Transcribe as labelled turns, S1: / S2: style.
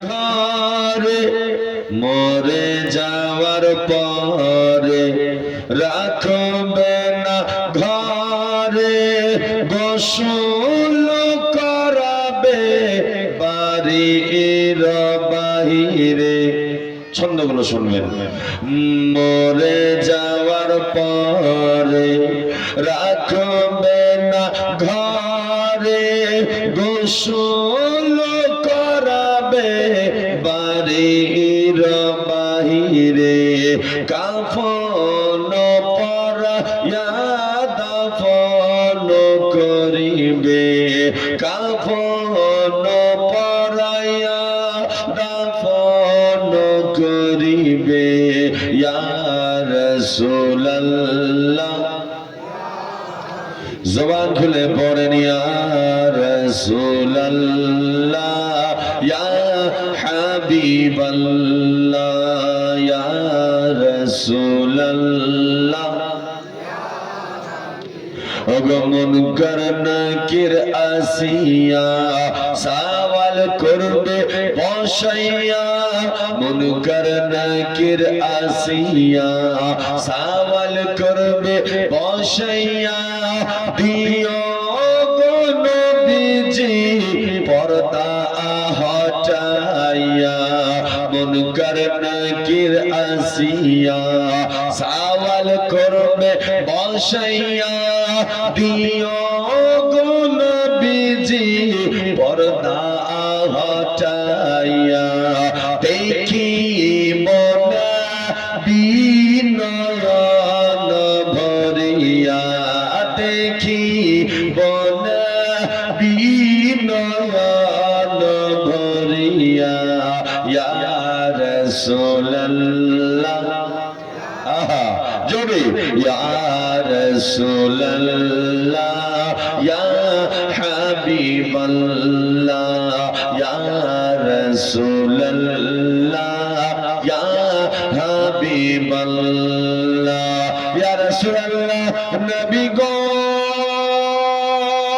S1: ঘরে মরে যাওয়ার পরে রাখবে না ঘরে গোসল করাবে বাড়ির বাহিরে। ছন্দগুলো শুনবেন। মরে যাওয়ার পরে রাখবে না ঘরে গোসল করাবে বাড়ির বাহিরে। কাফন পরায়া দাফন করিবে, কাফন পরায়া দাফন করিবে। ইয়া রাসূলুল্লাহ, জবান খুলে পড়েন ইয়া রাসূলুল্লাহ, ইয়া হাবিবাল্লাহ, ইয়া রাসূলুল্লাহ। মুনকার নাকির আসিয়া সওয়াল করবে বসাইয়া, মুনকার নাকির আসিয়া সওয়াল করবে বসাইয়া। দিও গো নবীজি পর্দা হটাইয়া, মুনকার নাকির আসিয়া সওয়াল করবে বসাইয়া। দিও গো নবীজি পর্দা হটাইয়া, দেখি মনে বিনয়ন ভরিয়া, দেখি মনে বিনয়ন ভরিয়া। ইয়া রাসূলুল্লাহ, আহা জোরে, ইয়া রাসূলুল্লাহ, ইয়া হাবিবাল্লাহ, ইয়া রাসূলুল্লাহ, ইয়া হাবিবাল্লাহ। ইয়া রাসূলুল্লাহ, নবী গো